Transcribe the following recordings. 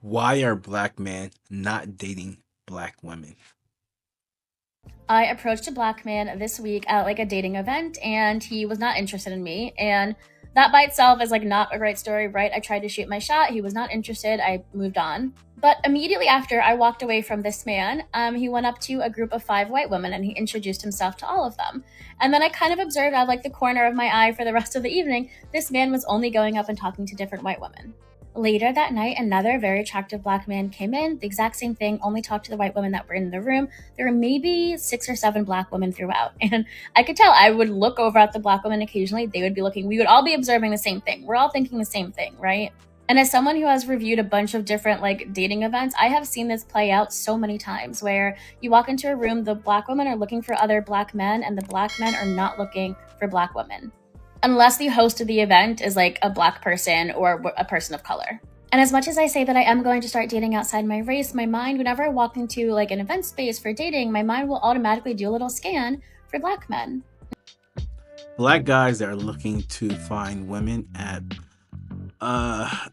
Why are black men not dating black women? I approached a black man this week at like a dating event and he was not interested in me. And that by itself is like not a great story, right? I tried to shoot my shot. He was not interested. I moved on. But immediately after I walked away from this man, he went up to a group of 5 white women and he introduced himself to all of them. And then I kind of observed out of like the corner of my eye for the rest of the evening, this man was only going up and talking to different white women. Later that night, another very attractive black man came in, the exact same thing, only talked to the white women that were in the room. There were maybe 6 or 7 black women throughout. And I could tell I would look over at the black women occasionally. They would be looking, we would all be observing the same thing. We're all thinking the same thing, right? And as someone who has reviewed a bunch of different like dating events, I have seen this play out so many times where you walk into a room, the black women are looking for other black men, and the black men are not looking for black women. Unless the host of the event is like a black person or a person of color. And as much as I say that I am going to start dating outside my race, my mind, whenever I walk into like an event space for dating, my mind will automatically do a little scan for black men. Black guys that are looking to find women at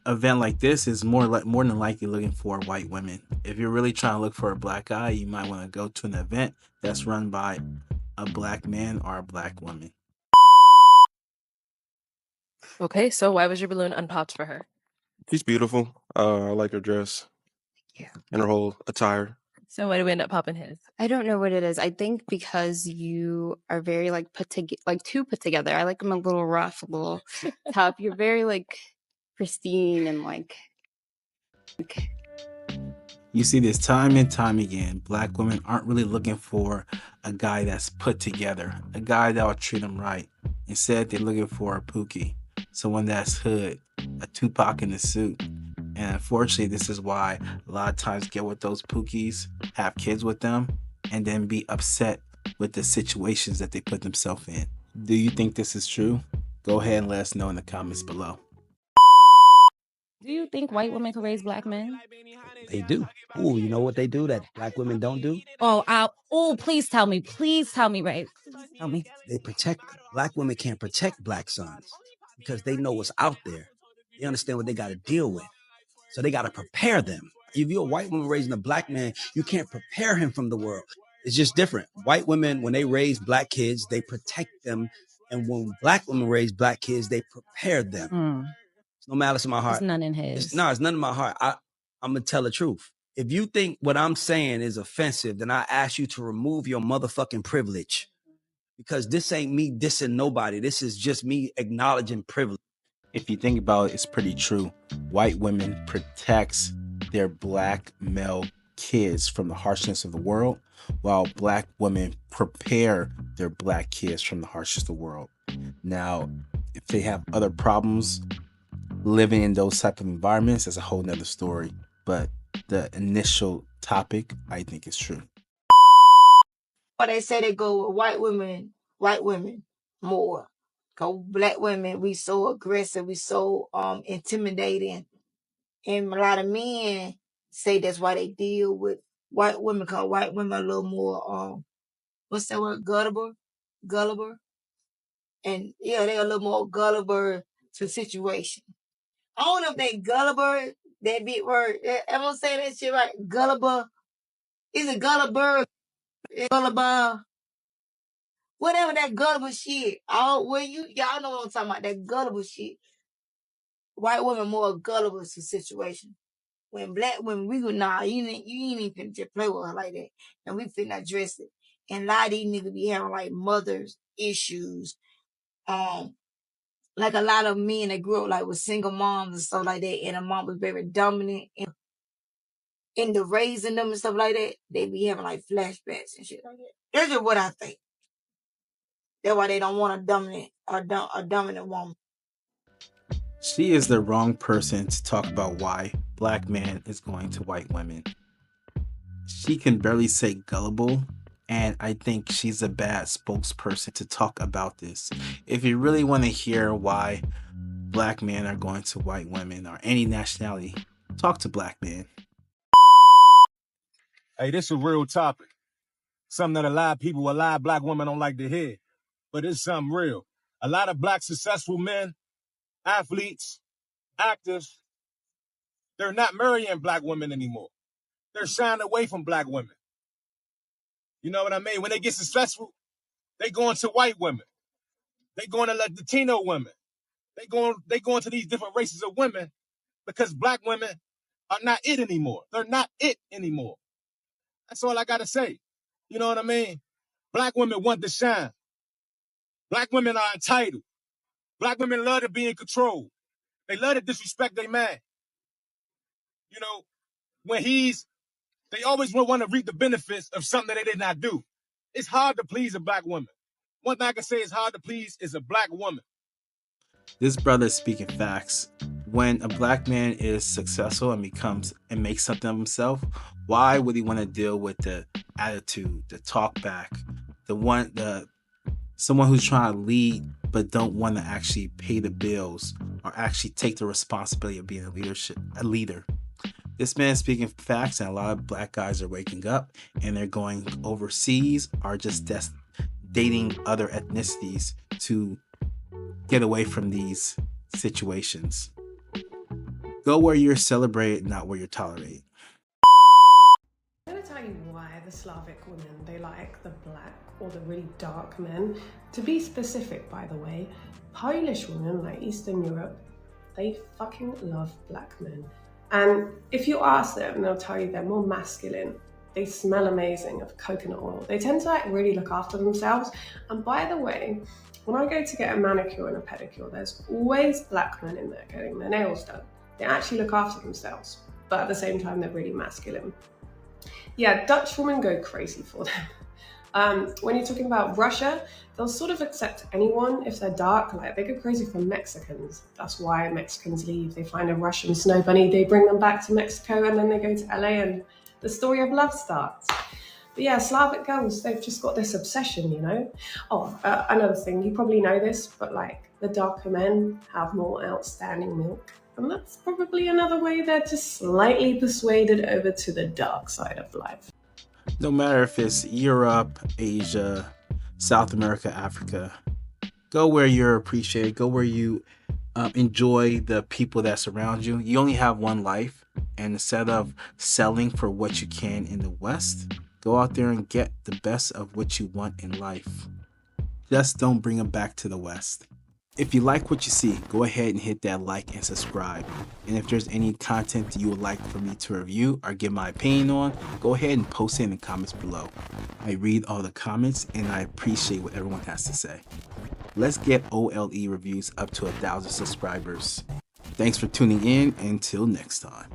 event like this is more than likely looking for white women. If you're really trying to look for a black guy, you might want to go to an event that's run by a black man or a black woman. Okay, so why was your balloon unpopped for her? She's beautiful. I like her dress Yeah. and her whole attire. So why did we end up popping his? I don't know what it is. I think because you are very like too put together. I like them a little rough, a little tough. You're very like pristine and like You see this time and time again. Black women aren't really looking for a guy that's put together, a guy that will treat them right. Instead, they're looking for a Pookie, someone that's hood, a Tupac in the suit. And unfortunately, this is why a lot of times get with those Pookies, have kids with them, and then be upset with the situations that they put themselves in. Do you think this is true? Go ahead and let us know in the comments below. Do you think white women can raise black men? They do. Oh, you know what they do that black women don't do? Please tell me. Please tell me, right? Tell me. They protect them. Black women can't protect black sons because they know what's out there. They understand what they got to deal with. So they got to prepare them. If you're a white woman raising a black man, you can't prepare him from the world. It's just different. White women, when they raise black kids, they protect them. And when black women raise black kids, they prepare them. It's no malice in my heart. It's none in his. It's none in my heart. I'm going to tell the truth. If you think what I'm saying is offensive, then I ask you to remove your motherfucking privilege. Because this ain't me dissing nobody. This is just me acknowledging privilege. If you think about it, it's pretty true. White women protects their black male kids from the harshness of the world, while black women prepare their black kids from the harshness of the world. Now, if they have other problems living in those type of environments, that's a whole nother story. But the initial topic, I think, is true. But they say they go with white women more. Cause black women, we so aggressive, we so intimidating. And a lot of men say that's why they deal with white women, cause white women are a little more what's that word? Gullible. And yeah, they're a little more gullible to the situation. I don't know if they gullible, that big word. Am I saying that shit right? Gullible. Is it gullible? Gullible. Whatever that gullible shit. Y'all know what I'm talking about, that gullible shit. White women more gullible to situation. When black women, we go, nah, you ain't even just play with her like that. And we finna address it. And a lot of these niggas be having like mothers issues. Like a lot of men that grew up like with single moms and stuff like that, and a mom was very dominant in the raising them and stuff like that, they be having like flashbacks and shit like that. That's just what I think. That's why they don't want a dominant woman. She is the wrong person to talk about why black man is going to white women. She can barely say gullible, and I think she's a bad spokesperson to talk about this. If you really want to hear why black men are going to white women or any nationality, talk to black men. Hey, this is a real topic. Something that a lot of black women don't like to hear. But it's something real. A lot of black successful men, athletes, actors, They're not marrying black women anymore. They're shying away from black women. You know what I mean? When they get successful, they go into white women. They going to Latino women. They going to these different races of women because black women are not it anymore. They're not it anymore. That's all I got to say. You know what I mean? Black women want to shine. Black women are entitled. Black women love to be in control. They love to disrespect their man. You know, they always want to reap the benefits of something that they did not do. It's hard to please a black woman. One thing I can say is hard to please is a black woman. This brother is speaking facts. When a black man is successful and makes something of himself, why would he want to deal with the attitude, the talk back, someone who's trying to lead but don't want to actually pay the bills or actually take the responsibility of being a leader? This man is speaking facts, and a lot of black guys are waking up and they're going overseas or just dating other ethnicities to get away from these situations. Go where you're celebrated, not where you're tolerated. I'm going to tell you why the Slavic women, they like the black or the really dark men. To be specific, by the way, Polish women, like Eastern Europe, they fucking love black men. And if you ask them, they'll tell you they're more masculine. They smell amazing of coconut oil. They tend to really look after themselves. And by the way, when I go to get a manicure and a pedicure, there's always black men in there getting their nails done. They actually look after themselves, but at the same time, they're really masculine. Yeah, Dutch women go crazy for them. When you're talking about Russia, they'll sort of accept anyone if they're dark. Like, they go crazy for Mexicans. That's why Mexicans leave. They find a Russian snow bunny, they bring them back to Mexico, and then they go to LA and the story of love starts. But yeah, Slavic girls, they've just got this obsession, you know? Another thing, you probably know this, but like, the darker men have more outstanding milk. And that's probably another way they're just slightly persuaded over to the dark side of life. No matter if it's Europe, Asia, South America, Africa, go where you're appreciated, go where you enjoy the people that surround you. You only have one life, and instead of selling for what you can in the West, go out there and get the best of what you want in life. Just don't bring them back to the West. If you like what you see, go ahead and hit that like and subscribe. And if there's any content you would like for me to review or give my opinion on, go ahead and post it in the comments below. I read all the comments and I appreciate what everyone has to say. Let's get OLE reviews up to 1,000 subscribers. Thanks for tuning in. Until next time.